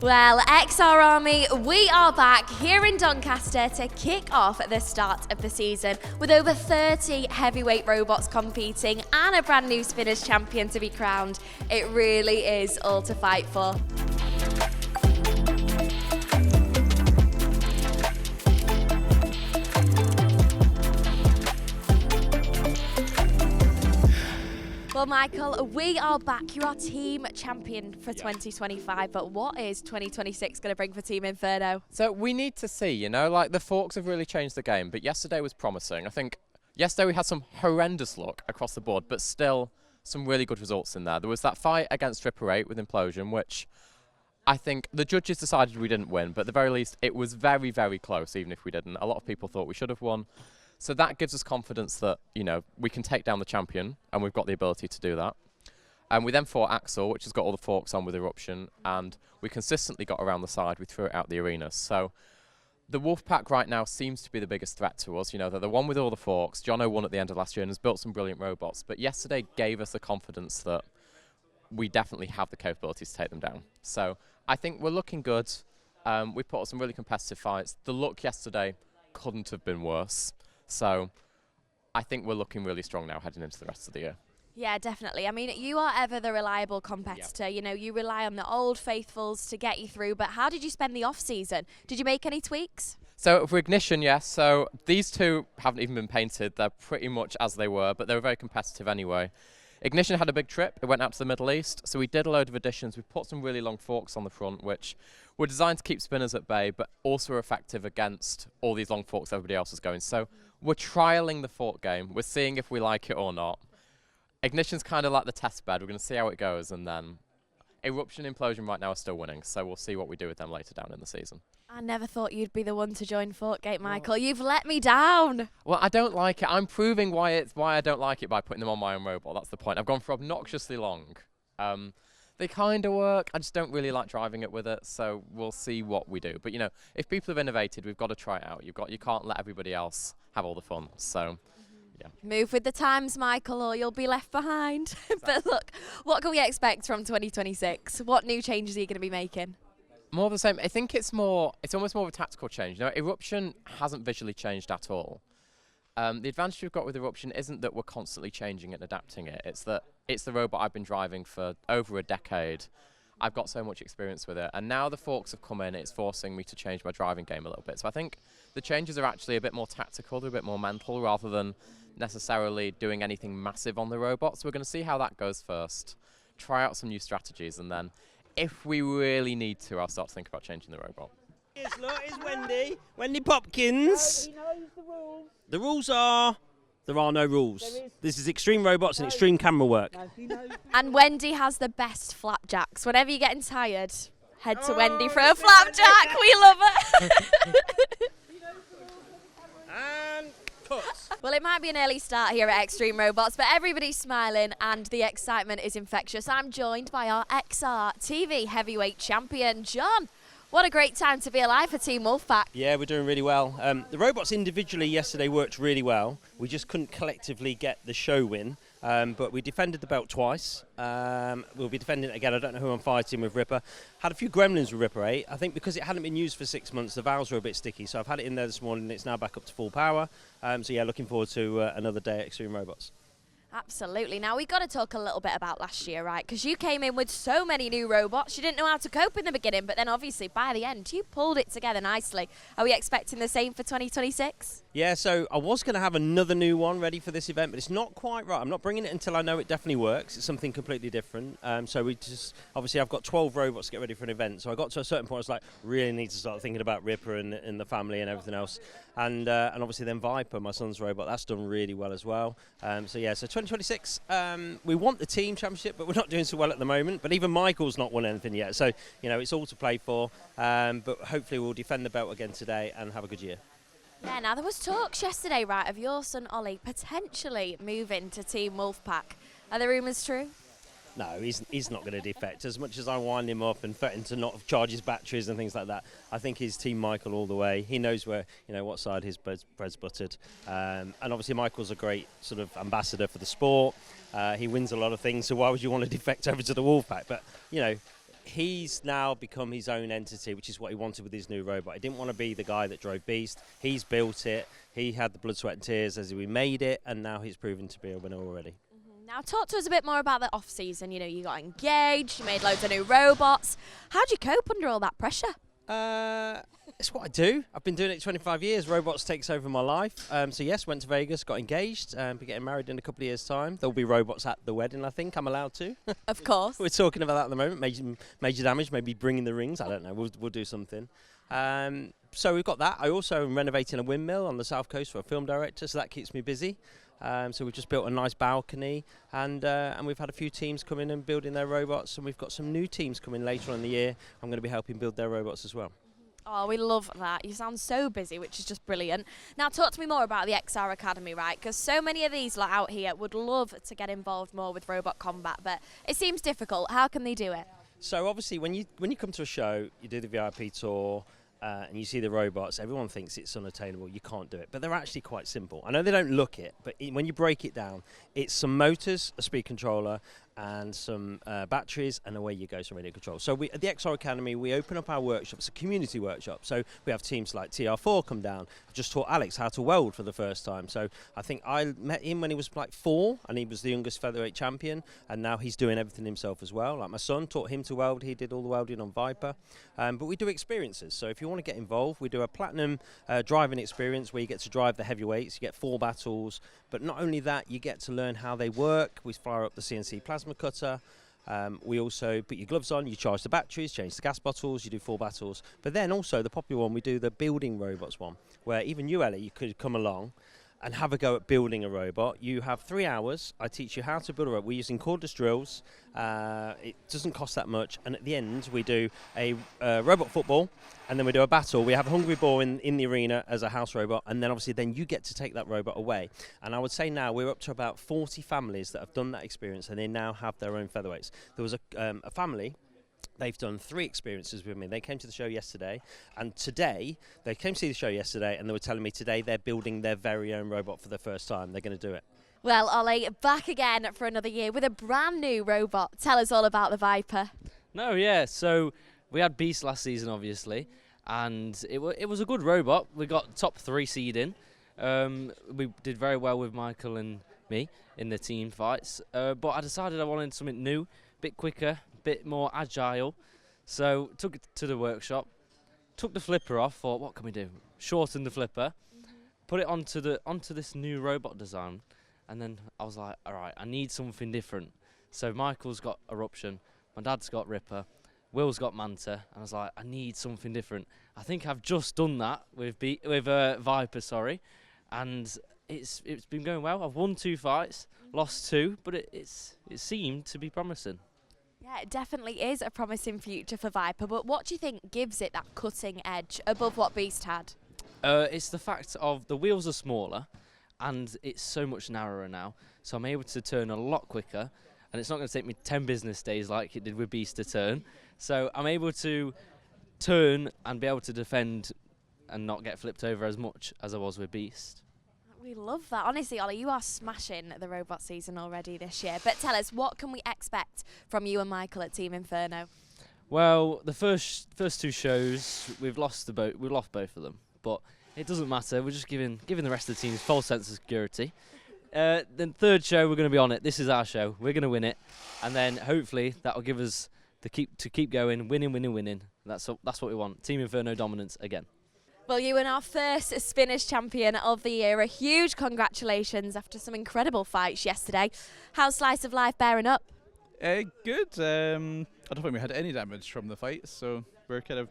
Well, XR Army, we are back here in Doncaster to kick off the start of the season with over 30 heavyweight robots competing and a brand new Spinners champion to be crowned. It really is all to fight for. Well, Michael, we are back. You are team champion for 2025, but what is 2026 going to bring for Team Inferno? So we need to see, the forks have really changed the game, but yesterday was promising. I think yesterday we had some horrendous luck across the board, but still some really good results in there. There was that fight against Ripper 8 with Implosion, which I think the judges decided we didn't win, but at the very least it was very, very close, even if we didn't. A lot of people thought we should have won. So that gives us confidence that, we can take down the champion, and we've got the ability to do that. And we then fought Axel, which has got all the forks on with Eruption, and we consistently got around the side. We threw it out the arena. So the Wolfpack right now seems to be the biggest threat to us. They're the one with all the forks. Jono won at the end of last year and has built some brilliant robots. But yesterday gave us the confidence that we definitely have the capabilities to take them down. So I think we're looking good. We put up some really competitive fights. The luck yesterday couldn't have been worse. So I think we're looking really strong now heading into the rest of the year. Yeah, definitely. I mean, you are ever the reliable competitor. Yep. You rely on the old faithfuls to get you through. But how did you spend the off-season? Did you make any tweaks? So for Ignition, yes. So these two haven't even been painted. They're pretty much as they were, but they were very competitive anyway. Ignition had a big trip. It went out to the Middle East. So we did a load of additions. We put some really long forks on the front, which were designed to keep spinners at bay, but also are effective against all these long forks everybody else is going. So we're trialing the fork game. We're seeing if we like it or not. Ignition's kind of like the test bed. We're going to see how it goes, and then Eruption and Implosion right now are still winning, so we'll see what we do with them later down in the season. I never thought you'd be the one to join Fortgate, Michael. You've let me down. Well, I don't like it. I'm proving why I don't like it by putting them on my own robot. That's the point. I've gone for obnoxiously long. They kind of work. I just don't really like driving it with it, so we'll see what we do. But, if people have innovated, we've got to try it out. You can't let everybody else have all the fun, so yeah. Move with the times, Michael, or you'll be left behind. But look, what can we expect from 2026? What new changes are you going to be making? More of the same. I think it's almost more of a tactical change. Eruption hasn't visually changed at all. The advantage we've got with Eruption isn't that we're constantly changing it and adapting it. It's that it's the robot I've been driving for over a decade. I've got so much experience with it. And now the forks have come in, it's forcing me to change my driving game a little bit. So I think the changes are actually a bit more tactical, they're a bit more mental, rather than necessarily doing anything massive on the robot. So we're going to see how that goes first, try out some new strategies, and then if we really need to, I'll start to think about changing the robot. Yes, look, it's Wendy. Wendy Popkins. He knows the rules. The rules are... There are no rules. This is Extreme Robots and Extreme Camera Work. And Wendy has the best flapjacks. Whenever you're getting tired, head to Wendy for a flapjack. We love it. And cuts. Well, it might be an early start here at Extreme Robots, but everybody's smiling and the excitement is infectious. I'm joined by our XR TV heavyweight champion, John. What a great time to be alive for Team Wolfpack. Yeah, we're doing really well. The robots individually yesterday worked really well. We just couldn't collectively get the show win, but we defended the belt twice. We'll be defending it again. I don't know who I'm fighting with Ripper. Had a few gremlins with Ripper 8. I think because it hadn't been used for 6 months, the valves were a bit sticky, so I've had it in there this morning. It's now back up to full power. So yeah, looking forward to another day at Extreme Robots. Absolutely. Now, we've got to talk a little bit about last year, right? Because you came in with so many new robots. You didn't know how to cope in the beginning, but then obviously by the end, you pulled it together nicely. Are we expecting the same for 2026? Yeah, so I was going to have another new one ready for this event, but it's not quite right. I'm not bringing it until I know it definitely works. It's something completely different. So we just, obviously I've got 12 robots to get ready for an event. So I got to a certain point, I was like, really need to start thinking about Ripper and the family and everything else. And obviously then Viper, my son's robot, that's done really well as well. So yeah, so 2026, we want the team championship, but we're not doing so well at the moment. But even Michael's not won anything yet. So, it's all to play for. But hopefully we'll defend the belt again today and have a good year. Yeah, now there was talks yesterday, right, of your son Ollie potentially moving to Team Wolfpack. Are the rumours true? No, he's not going to defect. As much as I wind him up and threaten to not charge his batteries and things like that, I think he's Team Michael all the way. He knows where, what side his bread's buttered. And obviously Michael's a great sort of ambassador for the sport. He wins a lot of things, so why would you want to defect over to the Wolfpack? But, he's now become his own entity, which is what he wanted with his new robot. He didn't want to be the guy that drove Beast. He's built it. He had the blood, sweat and tears as we made it, and now he's proven to be a winner already. Now talk to us a bit more about the off-season. You know, you got engaged, you made loads of new robots. How do you cope under all that pressure? It's what I do. I've been doing it 25 years. Robots takes over my life. So yes, went to Vegas, got engaged, be getting married in a couple of years' time. There'll be robots at the wedding, I think. I'm allowed to. Of course. We're talking about that at the moment. Major damage, maybe bringing the rings. I don't know. We'll do something. So we've got that. I also am renovating a windmill on the south coast for a film director, so that keeps me busy. So we've just built a nice balcony, and we've had a few teams come in and building their robots, and we've got some new teams coming later on in the year. I'm going to be helping build their robots as well. Oh, we love that. You sound so busy, which is just brilliant. Now, talk to me more about the XR Academy, right? Because so many of these lot out here would love to get involved more with robot combat, but it seems difficult. How can they do it? So obviously, when you come to a show, you do the VIP tour, and you see the robots, everyone thinks it's unattainable, you can't do it. But they're actually quite simple. I know they don't look it, but when you break it down, it's some motors, a speed controller, and some batteries, and away you go, some radio control. So at the XR Academy, we open up our workshop. It's a community workshop. So we have teams like TR4 come down. I just taught Alex how to weld for the first time. So I think I met him when he was like 4, and he was the youngest featherweight champion, and now he's doing everything himself as well. Like my son taught him to weld. He did all the welding on Viper. But we do experiences. So if you want to get involved, we do a platinum driving experience where you get to drive the heavyweights. You get 4 battles. But not only that, you get to learn how they work. We fire up the CNC plasma cutter. We also put your gloves on, you charge the batteries, change the gas bottles, you do 4 battles. But then also the popular one, we do the building robots one, where even you, Ellie, you could come along and have a go at building a robot. You have 3 hours. I teach you how to build a robot. We're using cordless drills. It doesn't cost that much. And at the end, we do a robot football, and then we do a battle. We have a hungry ball in the arena as a house robot, and then obviously then you get to take that robot away. And I would say now we're up to about 40 families that have done that experience, and they now have their own featherweights. There was a family. They've done 3 experiences with me. They came to the show yesterday, and today, they came to see the show yesterday, and they were telling me today they're building their very own robot for the first time. They're going to do it. Well, Ollie, back again for another year with a brand new robot. Tell us all about the Viper. No, yeah, so we had Beast last season, obviously, and it was a good robot. We got top 3 seeding. We did very well with Michael and me in the team fights, but I decided I wanted something new, a bit quicker, bit more agile, so took it to the workshop, took the flipper off, thought what can we do, shorten the flipper, put it onto this new robot design, and then I was like, alright, I need something different. So Michael's got Eruption, my dad's got Ripper, Will's got Manta, and I was like, I need something different. I think I've just done that with Viper, and it's been going well. I've won 2 fights, lost 2, but it seemed to be promising. Yeah, it definitely is a promising future for Viper, but what do you think gives it that cutting edge above what Beast had? It's the fact of the wheels are smaller and it's so much narrower now, so I'm able to turn a lot quicker, and it's not going to take me 10 business days like it did with Beast to turn. So I'm able to turn and be able to defend and not get flipped over as much as I was with Beast. We love that. Honestly, Ollie, you are smashing the robot season already this year. But tell us, what can we expect from you and Michael at Team Inferno? Well, the first 2 shows, we've lost both of them, but it doesn't matter. We're just giving the rest of the teams false sense of security. Then 3rd show, we're going to be on it. This is our show. We're going to win it, and then hopefully that will give us to keep going, winning. That's what we want. Team Inferno dominance again. Well, you were our first Spinners champion of the year. A huge congratulations after some incredible fights yesterday. How's Slice of Life bearing up? Good. I don't think we had any damage from the fights, so we're kind of,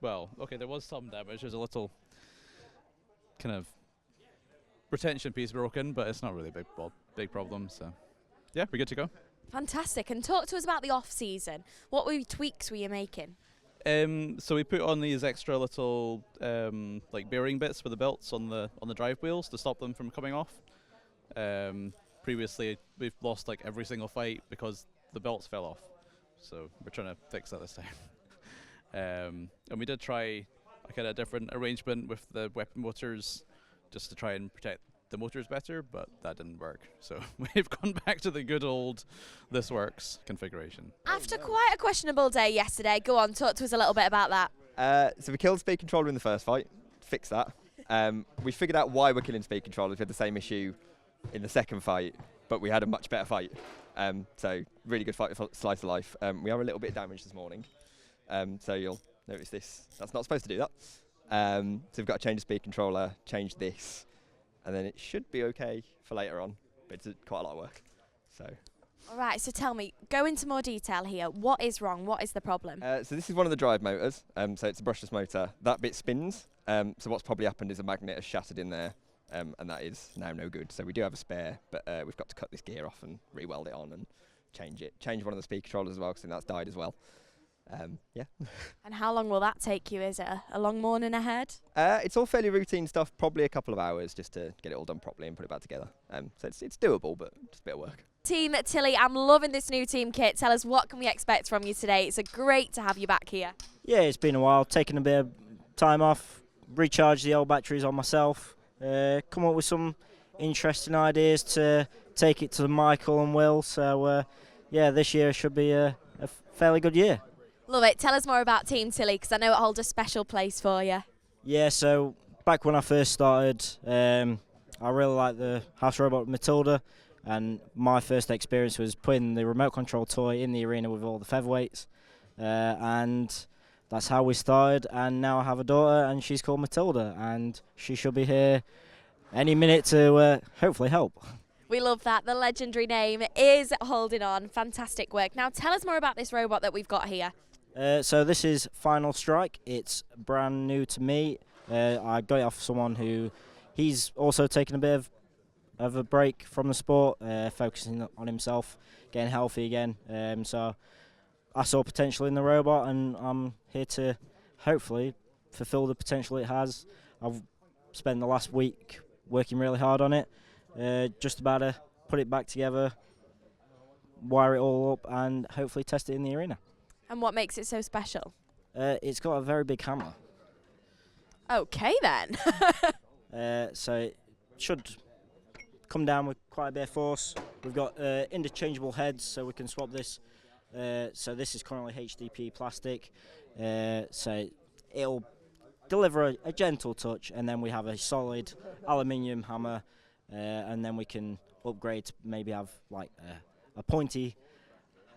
well, okay, there was some damage. There's a little kind of retention piece broken, but it's not really a big problem, so yeah, we're good to go. Fantastic. And talk to us about the off-season. What tweaks were you making? So we put on these extra little like bearing bits for the belts on the drive wheels to stop them from coming off. Previously we've lost like every single fight because the belts fell off, so we're trying to fix that this time. And we did try a kind of different arrangement with the weapon motors just to try and protect the motor is better, but that didn't work. So we've gone back to the good old "this works" configuration. After quite a questionable day yesterday, go on, talk to us a little bit about that. So we killed speed controller in the first fight, fixed that. We figured out why we're killing speed controllers. We had the same issue in the second fight, but we had a much better fight. So really good fight for Slice of Life. We are a little bit damaged this morning, so you'll notice this. That's not supposed to do that. So we've got to change the speed controller, change this, and then it should be okay for later on, but it's quite a lot of work. So. All right, so tell me, go into more detail here. What is wrong? What is the problem? So this is one of the drive motors. So it's a brushless motor. That bit spins. So what's probably happened is a magnet has shattered in there, and that is now no good. So we do have a spare, but we've got to cut this gear off and re-weld it on and change it. Change one of the speed controllers as well, because that's died as well. Yeah. And how long will that take you? Is it a long morning ahead? It's all fairly routine stuff, probably a couple of hours just to get it all done properly and put it back together. So it's doable, but just a bit of work. Team Tilly, I'm loving this new team kit. Tell us, what can we expect from you today? It's great to have you back here. Yeah, it's been a while. Taking a bit of time off, recharge the old batteries on myself, come up with some interesting ideas to take it to Michael and Will. So, yeah, this year should be a fairly good year. Love it. Tell us more about Team Tilly, because I know it holds a special place for you. Yeah, so back when I first started, I really liked the house robot Matilda. And my first experience was putting the remote control toy in the arena with all the featherweights. And that's how we started. And now I have a daughter, and she's called Matilda. And she should be here any minute to hopefully help. We love that. The legendary name is holding on. Fantastic work. Now tell us more about this robot that we've got here. So this is Final Strike. It's brand new to me. I got it off someone who, he's also taken a bit of a break from the sport, focusing on himself, getting healthy again. So I saw potential in the robot, and I'm here to hopefully fulfill the potential it has. I've spent the last week working really hard on it, just about to put it back together, wire it all up, and hopefully test it in the arena. And what makes it so special? It's got a very big hammer. Okay then. So it should come down with quite a bit of force. We've got interchangeable heads, so we can swap this. So this is currently HDP plastic, so it'll deliver a gentle touch, and then we have a solid aluminium hammer, and then we can upgrade to maybe have like a pointy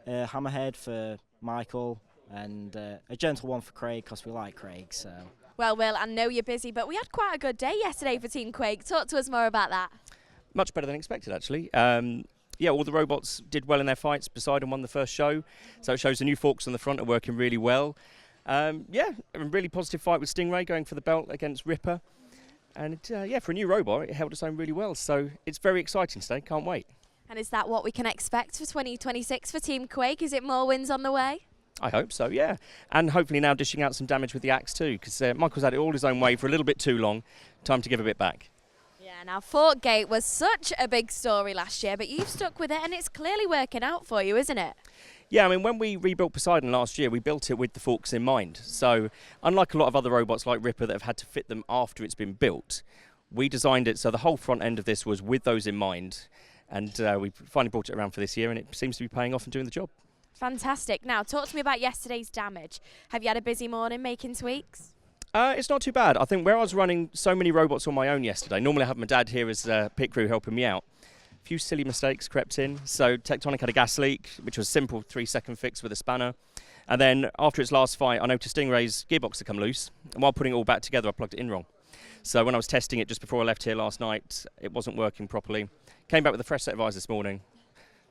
hammerhead for Michael, and a gentle one for Craig, because we like Craig. So. Well, Will, I know you're busy, but we had quite a good day yesterday for Team Quake. Talk to us more about that. Much better than expected, actually. Yeah, all the robots did well in their fights. Poseidon won the first show, so it shows the new forks on the front are working really well. Yeah, a really positive fight with Stingray going for the belt against Ripper. And yeah, for a new robot, it held its own really well. So it's very exciting today, can't wait. And is that what we can expect for 2026 for Team Quake? Is it more wins on the way? I hope so, yeah. And hopefully now dishing out some damage with the axe too, because Michael's had it all his own way for a little bit too long. Time to give a bit back. Yeah, now Fort Gate was such a big story last year, but you've stuck with it and it's clearly working out for you, isn't it? Yeah, I mean, when we rebuilt Poseidon last year, we built it with the forks in mind. So unlike a lot of other robots like Ripper that have had to fit them after it's been built, we designed it so the whole front end of this was with those in mind. And we finally brought it around for this year, and it seems to be paying off and doing the job. Fantastic. Now, talk to me about yesterday's damage. Have you had a busy morning making tweaks? It's not too bad. I think where I was running so many robots on my own yesterday, normally I have my dad here as pit crew helping me out. A few silly mistakes crept in. So Tectonic had a gas leak, which was a simple 3-second fix with a spanner. And then after its last fight, I noticed Stingray's gearbox had come loose. And while putting it all back together, I plugged it in wrong. So when I was testing it just before I left here last night, it wasn't working properly. Came back with a fresh set of eyes this morning.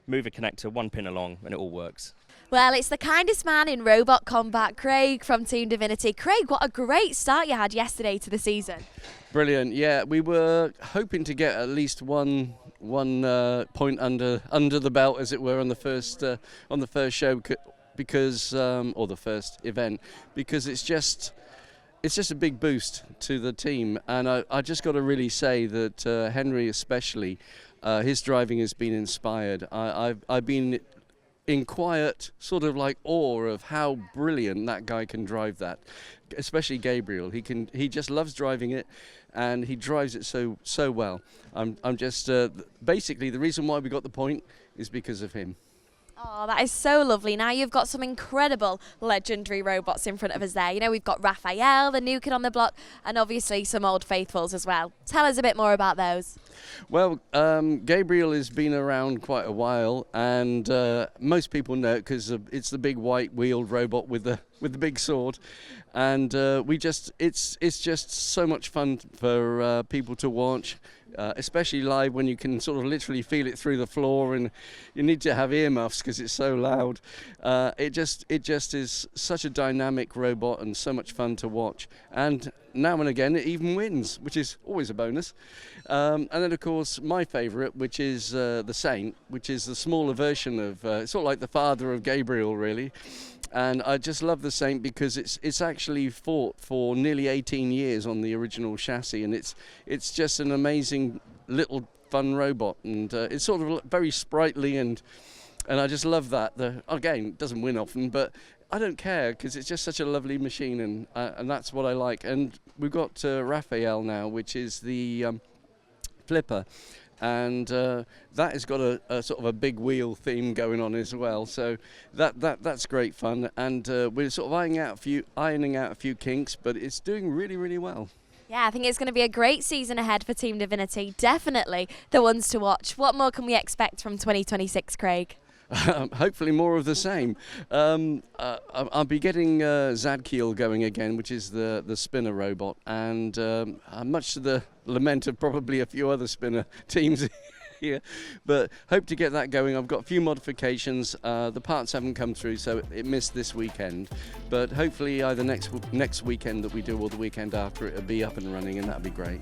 Move a connector 1 pin along, and it all works. Well, it's the kindest man in robot combat, Craig from Team Divinity. Craig, what a great start you had yesterday to the season. Brilliant. Yeah, we were hoping to get at least one point under the belt, as it were, on the first show, because or the first event, because it's just a big boost to the team. And I just got to really say that Henry especially, his driving has been inspired. I've been in quiet sort of like awe of how brilliant that guy can drive that, especially Gabriel. He just loves driving it, and he drives it so well. I'm just basically the reason why we got the point is because of him. Oh, that is so lovely. Now you've got some incredible legendary robots in front of us there. You know, we've got Raphael, the new kid on the block, and obviously some old faithfuls as well. Tell us a bit more about those. Well, Gabriel has been around quite a while, and most people know it because it's the big white wheeled robot with the big sword, and it's just so much fun for people to watch. Especially live when you can sort of literally feel it through the floor, and you need to have earmuffs because it's so loud. It just is such a dynamic robot and so much fun to watch. And now and again it even wins, which is always a bonus. And then of course my favourite, which is the Saint, which is the smaller version of it's sort of like the father of Gabriel really. And I just love the Saint because it's actually fought for nearly 18 years on the original chassis, and it's just an amazing little fun robot, and it's sort of very sprightly, and I just love that. Again, it doesn't win often, but I don't care because it's just such a lovely machine, and that's what I like. And we've got Raphael now, which is the flipper. And that has got a sort of a big wheel theme going on as well, so that's great fun. And we're sort of ironing out a few kinks, but it's doing really, really well. Yeah, I think it's going to be a great season ahead for Team Divinity. Definitely the ones to watch. What more can we expect from 2026, Craig? Hopefully more of the same. I'll be getting Zadkiel going again, which is the spinner robot, and much to the lament of probably a few other spinner teams here, but hope to get that going. I've got a few modifications. The parts haven't come through, so it missed this weekend, but hopefully either next weekend that we do or the weekend after, it'll be up and running, and that'll be great.